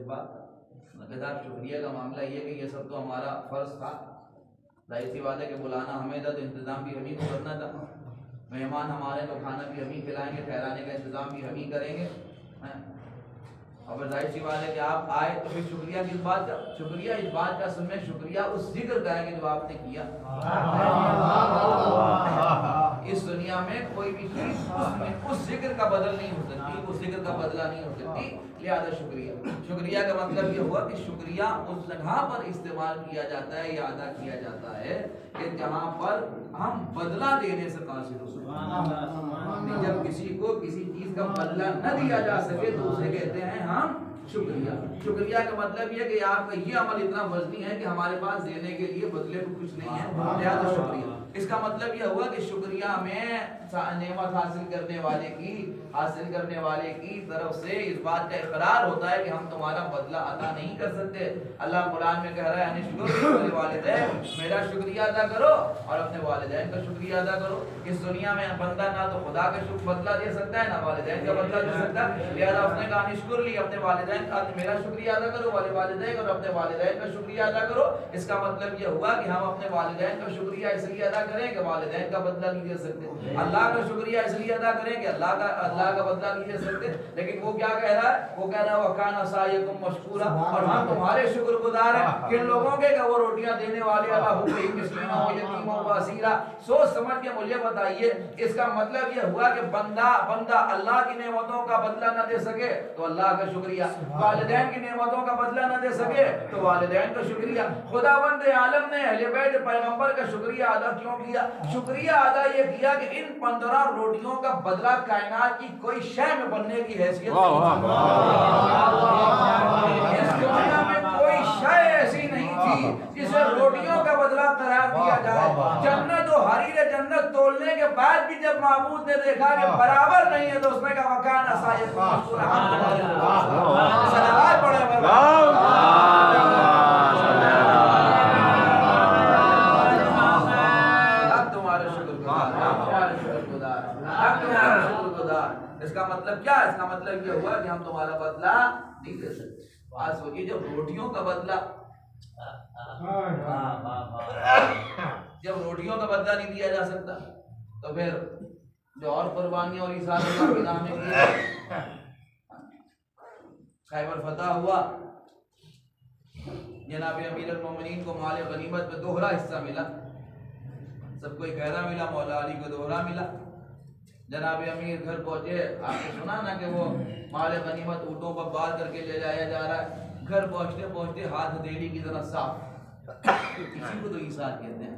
बात साहब शुक्रिया का मामला ये कि ये सब तो हमारा फ़र्ज़ था, जाहिर सी बात है कि बुलाना हमें था तो इंतज़ाम भी हम ही को करना था। मेहमान हमारे तो खाना भी हम ही खिलाएंगे, ठहराने का इंतज़ाम भी हम ही करेंगे। और जाहिर सी बात है कि आप आए तो फिर शुक्रिया किस बात का? शुक्रिया इस बात का सुनने, शुक्रिया उस जिक्र का है कि जो आपने किया। इस दुनिया में कोई भी चीज़ उस जिक्र का बदल नहीं हो सकती, उस जिक्र का बदला नहीं हो सकती। लिहाजा शुक्रिया, शुक्रिया का मतलब ये हुआ कि शुक्रिया उस जगह पर इस्तेमाल किया जाता है या अदा किया जाता है कि जहाँ पर हम बदला देने से कासिर हो। जब किसी को किसी चीज का बदला न दिया जा सके तो उसे कहते हैं हम शुक्रिया। शुक्रिया का मतलब ये कि आपका ये अमल इतना वजनी है कि हमारे पास देने के लिए बदले को कुछ नहीं है, लिहाजा शुक्रिया। इसका मतलब यह हुआ कि शुक्रिया में नेमत हासिल करने वाले की तरफ से इस बात का इकरार होता है कि हम तुम्हारा बदला अदा नहीं कर सकते। अल्लाह कुरान में कह रहा है अनिश्कुर वालिदैन, मेरा शुक्रिया अदा करो और अपने वालिदैन का शुक्रिया अदा करो। इस दुनिया में बंदा ना तो खुदा का बदला दे सकता है ना वालिदैन का बदला दे सकता है, लिहाजा उसने कहा अनिश्कुर ली, अपने वालिदैन का मेरा शुक्रिया अदा करो, वालिदैन और अपने वालिदैन का शुक्रिया अदा करो। इसका मतलब यह हुआ कि हम अपने वालिदैन का शुक्रिया इसलिए अदा करें कि वालिदैन का बदला नहीं दे सकते, अल्लाह का शुक्रिया इसलिए अदा करें कि अल्लाह का बदला नहीं दे सकते। लेकिन वो क्या कह रहा है? वो कह रहा है वकाना सायकुम मशकूरा, और हम तुम्हारे शुक्रगुजार हैं। किन लोगों के? वो रोटियां देने वाले अल्लाह हुक्म मिस्कीन हो यतीम हो वसीरा। सोच समझ के मुझे बताइए, इसका मतलब यह हुआ कि बंदा अल्लाह की नेमतों का बदला न दे सके तो अल्लाह का शुक्रिया, वालिदैन की नेमतों का बदला न दे सके तो वालिदैन का शुक्रिया। खुदावंद आलम ने अहले बैत पैगंबर का शुक्रिया अदा क्यों किया? शुक्रिया अदा ये किया कि इन 15 रोटियों का बदला कायनात की कोई शय में बनने की हैसियत नहीं। इस दुनिया में कोई शय ऐसी नहीं थी जिसे रोटियों का बदला करार दिया जाए। जन्नत और हरीरे जन्नत तोड़ने के बाद भी जब महमूद ने देखा कि बराबर नहीं है तो उसने कहा वकान असायत सलावत पढ़े इसका मतलब क्या? इसका मतलब ये हुआ कि हम तुम्हारा बदला नहीं दे सकते। आज सोचिए जब रोटियों का बदला नहीं दिया जा सकता तो फिर जो और कुर्बानी और इसार के नाम में खैबर फतह हुआ, जनाब अमीर अल मोमिनीन को माल गनीमत में दोहरा हिस्सा मिला, सबको इकहरा मिला, मौला अली को दोहरा मिला। जनाब अमीर घर पहुंचे, आपने सुना ना कि वो माल गनीमत ऊँटों पर बाल करके ले जाया जा रहा है। घर पहुंचते पहुंचते हाथ हथेली की तरह साफ, इसी को तो ईसार कहते हैं।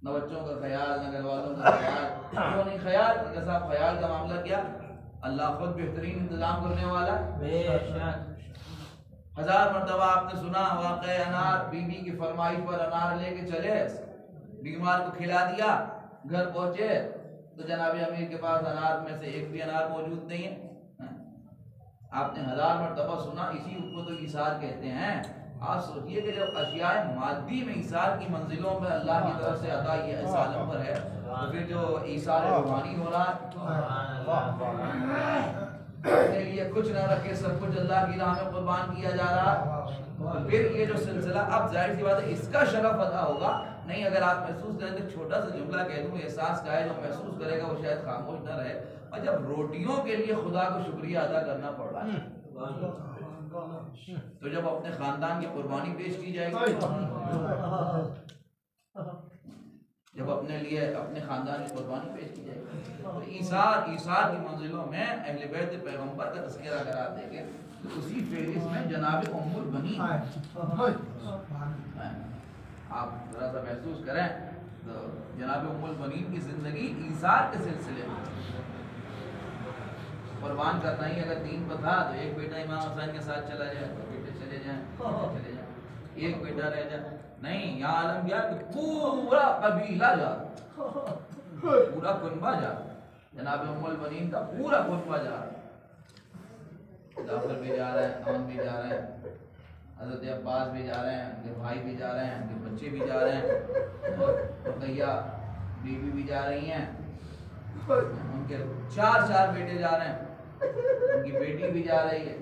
न बच्चों का ख्याल, न घर वालों का ख्याल, क्यों नहीं ख्याल? साहब ख्याल का मामला क्या? अल्लाह खुद बेहतरीन इंतजाम करने वाला। हजार मरतबा आपने सुना वाक़या अनार, बीवी की फरमाइश पर अनार लेके चले, बीमार को खिला दिया, घर पहुंचे तो जनाब अमीर के पास अनार में से एक भी अनार मौजूद नहीं है। आपने हजार मरतबा सुना, इसी को तो ईसार कहते हैं। आप सोचिए कि जब अशियाए मादी में ईसार की मंजिलों में अल्लाह की तरफ से अता ये इस आलम पर है तो फिर जो ईसार रूहानी हो रहा है लिए कुछ न रखे सब कुछ अल्लाह की राह में कुर्बान किया जा रहा है। फिर ये जो सिलसिला, अब जाहिर सी बात है इसका शरफ अदा होगा नहीं। अगर आप महसूस करें तो छोटा सा जुमला कह दूं, एहसास का है, जो महसूस करेगा वो शायद खामोश न रहे। और जब रोटियों के लिए खुदा को शुक्रिया अदा करना पड़ रहा है तो जब अपने खानदान की कुर्बानी पेश की जाएगी, जब अपने लिए अपने खानदान की कुर्बानी पेश की जाएगी तो ईसार की मंजिलों में अहले बैत पैगंबर का तज़किरा करा देंगे। तो उसी फेरिस में जनाब उम्मुल बनीन, आप जरा सा महसूस करें तो जनाब उम्मुल बनीन की जिंदगी ईसार के सिलसिले में कुर्बान करना ही अगर दीन पर था तो एक बेटा इमाम हुसैन के साथ चला जाए, तो बेटे चले जाए, एक बेटा रह जाए। नहीं, यहाँ आलम क्या कि पूरा कबीला जा, पूरा कुनबा जा, जनाब उम्मुल बनीन का पूरा कुनबा जा रहा है। जाफर भी जा रहे हैं, अमन भी जा रहे हैं, हज़रत अब्बास भी जा रहे हैं, उनके भाई भी जा रहे हैं, उनके बच्चे भी जा रहे हैं, रुकैया बीवी भी जा रही हैं, उनके चार बेटे जा रहे हैं, की बेटी भी जा रही है,